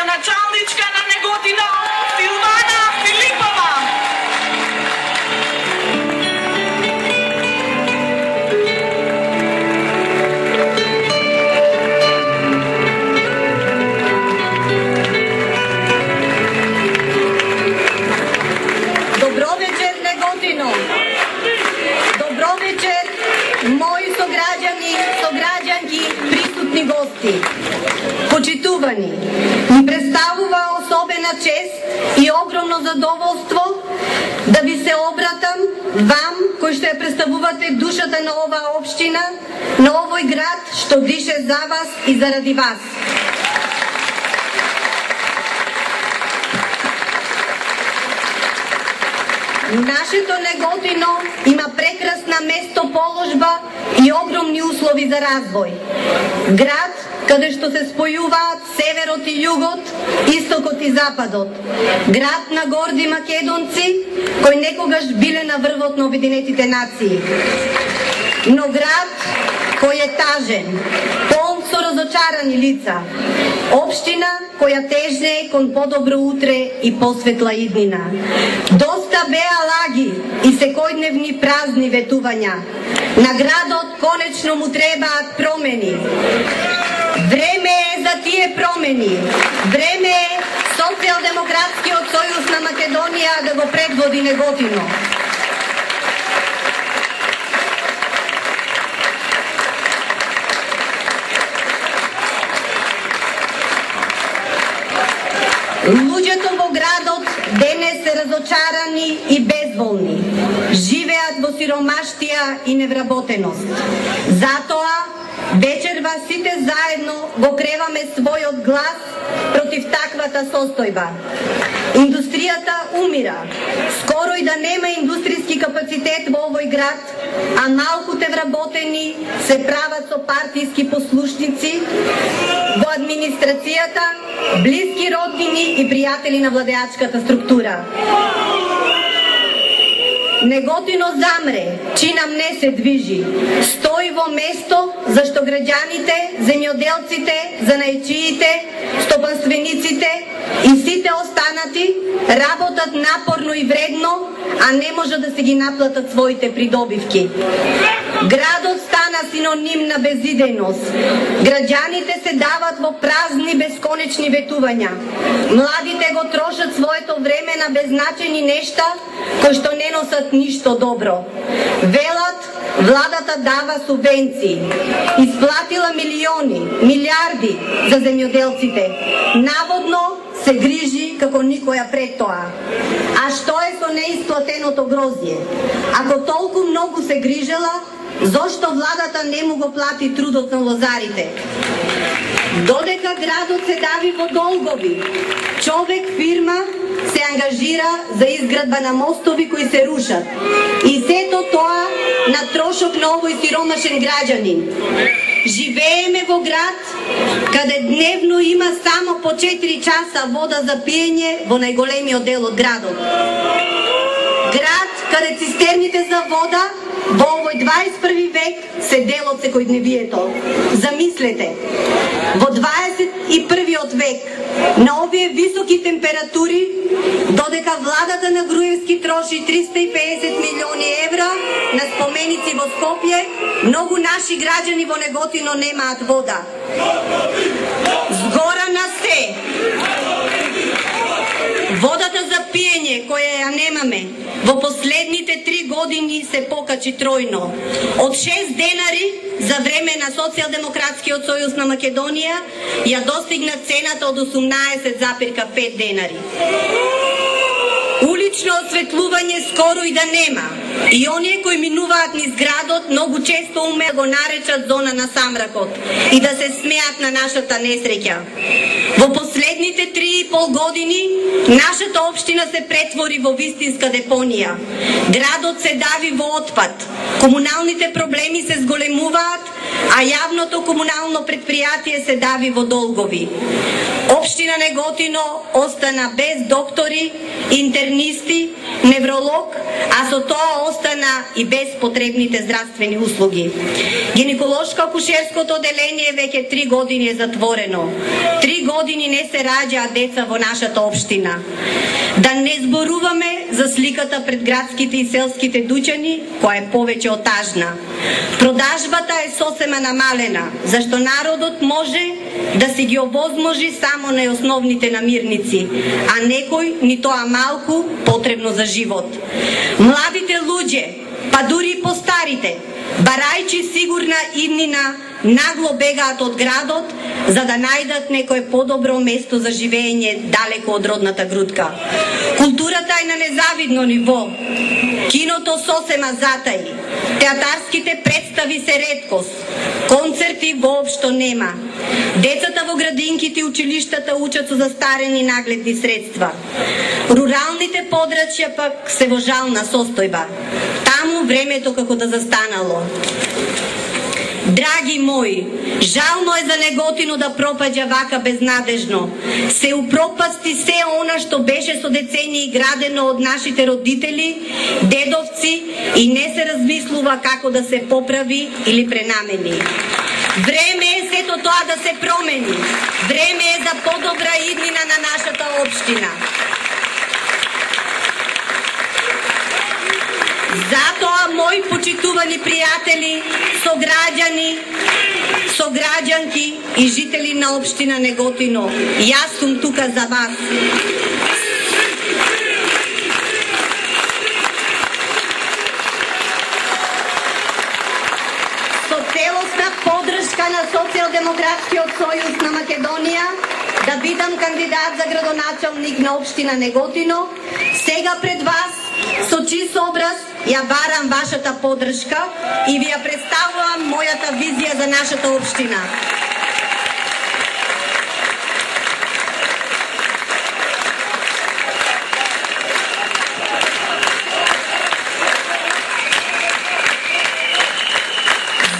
градоначалничка на Неготино Силвана Филипова. Добро вечер, Неготино! Добро вечер, мои сограđanки, присутни гости. Почитувани, ми представува особена чест и огромно задоволство да ви се обратам вам, кои што ја представувате душата на оваа општина, на овој град што дише за вас и заради вас. Нашето Неготино има прекрасна местоположба и огромни услови за развој. Град каде што се спојуваат северот и југот, истокот и западот. Град на горди македонци, кои некогаш биле на врвот на Обединетите нации. Но град кој е тажен, полн со разочарани лица. Општина која тежне кон подобро утре и посветла иднина. Доста беа лаги и секојдневни празни ветувања. На градот конечно му требаат промени. Време е за тие промени. Време е Социјалдемократскиот сојуз на Македонија да го предводи Неготино. Луѓето во градот денес се разочарани и безволни. Живеат во сиромаштија и невработеност. Затоа вечерва сите заедно го креваме својот глас против таквата состојба. Индустријата умира. Скоро и да нема индустријски капацитет во овој град, а малкуте вработени се прават со партиски послушници во администрацијата, блиски роднини и пријатели на владеачката структура. Неготино замре, чинам не се движи. Стои во место зашто граѓаните, земјоделците, занајчиите, стопанствениците и сите останати работат напорно и вредно, а не може да се ги наплатат своите придобивки. Градот стана синоним на безидејност. Граѓаните се дават во празни бесконечни ветувања. Младите го трошат своето време на беззначени нешта кои што не носат ништо добро. Велат, владата дава субвенции. Исплатила милиони, милиарди за земјоделците. Наводно се грижи како никоја пред тоа. А што е со неисплатеното грозје? Ако толку многу се грижела, зошто владата не му го плати трудот на лозарите? Додека градот се дави во долгови, човек, фирма се ангажира за изградба на мостови кои се рушат. И сето тоа на трошок на овој сиромашен граѓанин. Живееме во град каде дневно има само по 4 часа вода за пиење во најголемиот дел од градот. Град каде цистерните за вода во овој 21 век се дел од секојдневието. Замислете, во 21 век на овие високи температури, додека владата на Груевски троши 350 милиони евра на споменици во Скопје, многу наши граѓани во Неготино немаат вода. Згора на се, водата за пиење која ја немаме во последните 3 години се покачи тројно. Од 6 денари за време на Социјалдемократскиот сојуз на Македонија ја достигна цената од 18,5 денари. Улично осветлување скоро и да нема. И оние кои минуваат низ градот многу често уме го наречат зона на самракот и да се смеат на нашата несреќа. Во последните 3,5 години нашата општина се претвори во вистинска депонија. Градот се дави во отпад. Комуналните проблеми се зголемуваат, а јавното комунално предпријатие се дави во долгови. Општина Неготино остана без доктори, интернисти, невролог, а со тоа остана и без потребните здравствени услуги. Гинеколошко-акушерското оделение веќе 3 години е затворено. 3 години не се раѓаат деца во нашата општина. Да не зборуваме за сликата пред градските и селските дуќани, која е повеќе од тажна. Продажбата е сосема намалена, зашто народот може да си ги овозможи само на основните намирници, а некој ни тоа малку потребно за живот. Младите луѓе, па дури и постарите, барајќи сигурна иднина, нагло бегаат од градот за да најдат некое подобро место за живење далеко од родната грудка. Културата е на незавидно ниво. Киното сосема затаи. Театарските представи се реткост. Концерти воопшто нема. Децата во градинките и училиштата учат со застарени нагледни средства. Руралните подрачја пак се во жална состојба. Таму времето како да застанало. Драги мои, жално е за Неготино да пропаѓа вака безнадежно. Се упропасти се она што беше со децении градено од нашите родители, дедовци и не се размислува како да се поправи или пренамени. Време е сето тоа да се промени. Време е за подобра иднина на нашата општина. Затоа, мои почитувани пријатели, сограѓанки и жители на општина Неготино, јас сум тука за вас. Со целосна поддршка на Социјалдемократскиот сојуз на Македонија да бидам кандидат за градоначалник на општина Неготино, сега пред вас со чист образ ја барам вашата поддршка и ви ја представувам мојата визија за нашата општина.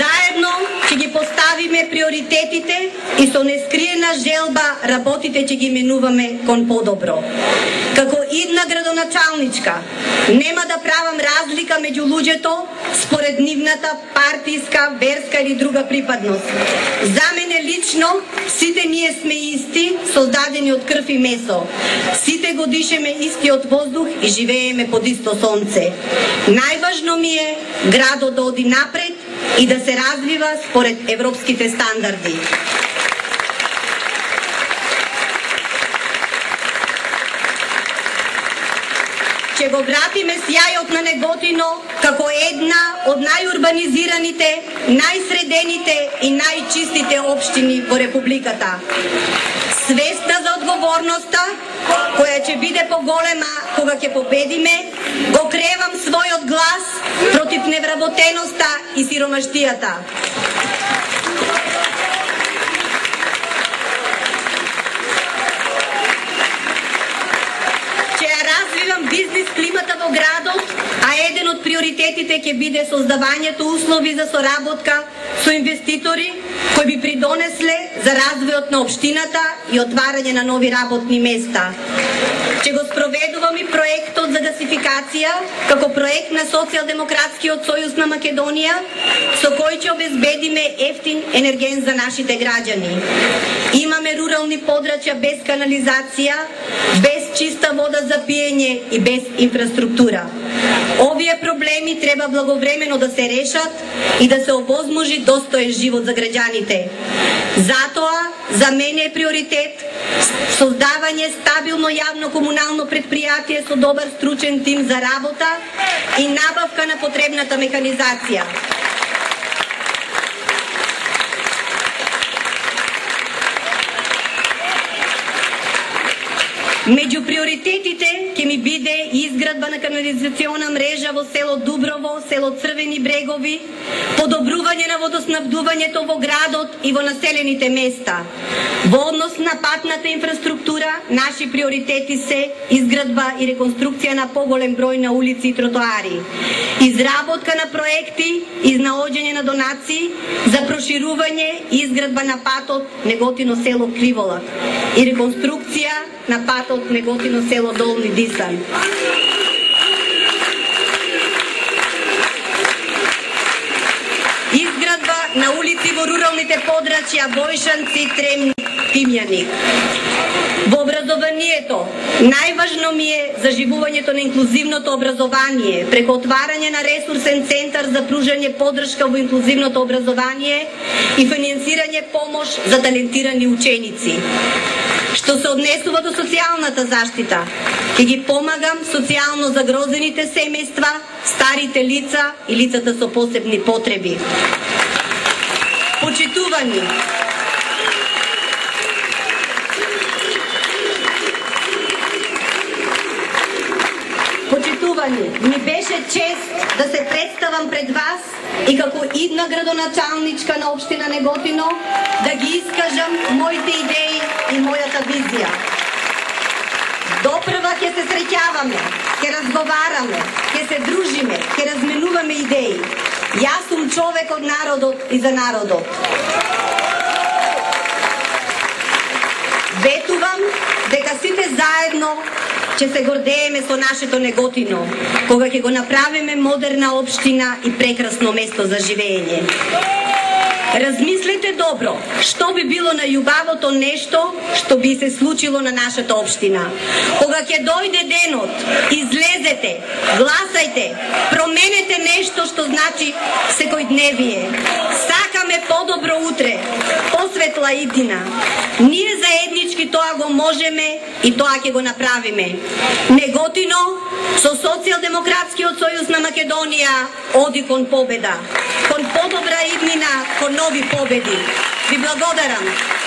Заедно ќе ги поставиме приоритетите и со нескриена желба работите ќе ги менуваме кон подобро. Како идна градоначалничка, нема да правам разлика меѓу луѓето според нивната партиска, верска или друга припадност. За мене лично, сите ние сме исти, создадени од крв и месо. Сите го дишеме истиот воздух и живееме под исто сонце. Најважно ми е градот да оди напред и да се развива според европските стандарди. Ќе го вратиме сјајот на Неготино како една од најурбанизираните, најсредените и најчистите општини во Републиката. Свесна за одговорноста, која ќе биде поголема кога ќе победиме, го кревам својот глас против невработеноста и сиромаштијата. Бизнес климата во градот, а еден од приоритетите ќе биде создавањето услови за соработка со инвеститори кои би придонесле за развојот на општината и отварање на нови работни места. Ќе го спроведувам и проектот за гасификација како проект на Социјалдемократскиот сојуз на Македонија, со кој ќе обезбедиме ефтин енерген за нашите граѓани. Имаме рурални подрачја без канализација, без чиста вода за пиење и без инфраструктура. Овие проблеми треба благовремено да се решат и да се овозможи достоен живот за граѓаните. Затоа, за мене е приоритет создавање стабилно јавно комунално предпријатие со добар стручен тим за работа и набавка на потребната механизација. Меѓу приоритетите ќе ми биде изградба на канализациона мрежа во село Дуброво, село Црвени брегови, подобрување на водоснабдувањето во градот и во населените места. Во однос на патната инфраструктура, наши приоритети се изградба и реконструкција на поголем број на улици и тротоари, изработка на проекти, изнаоѓање на донации за проширување и изградба на патот Неготино село Криволак и реконструкција на патот Неготино село Долни Дисан. Изградба на улици во руралните подрачја Војшанци, Тремник, Тимјаник. Во образованието, најважно ми е заживувањето на инклузивното образование преку отварање на ресурсен центар за пружање поддршка во инклузивното образование и финансирање помош за талентирани ученици. Што се однесува до социјалната заштита, ќе ги помагам социјално загрозените семејства, старите лица и лицата со посебни потреби. Почитувани, ми беше чест да се представам пред вас и како идна градоначалничка на општина Неготино да ги искажам моите идеи и мојата визија. Допрва ќе се среќаваме, ќе разговараме, ќе се дружиме, ќе разменуваме идеи. Јас сум човек од народот и за народот. Ветувам дека сите заедно ќе се гордееме со нашето Неготино, кога ќе го направиме модерна општина и прекрасно место за живење. Размислете добро, што би било најубавото нешто што би се случило на нашата општина. Кога ќе дојде денот, излезете, гласајте, променете нешто што значи секојдневие. Сакаме подобро утре, посветла иднина. Ние заеднички тоа го можеме и тоа ќе го направиме. Неготино со Социјалдемократскиот сојуз на Македонија оди кон победа, кон подобра иднина, кон нови победи. Ви благодарам.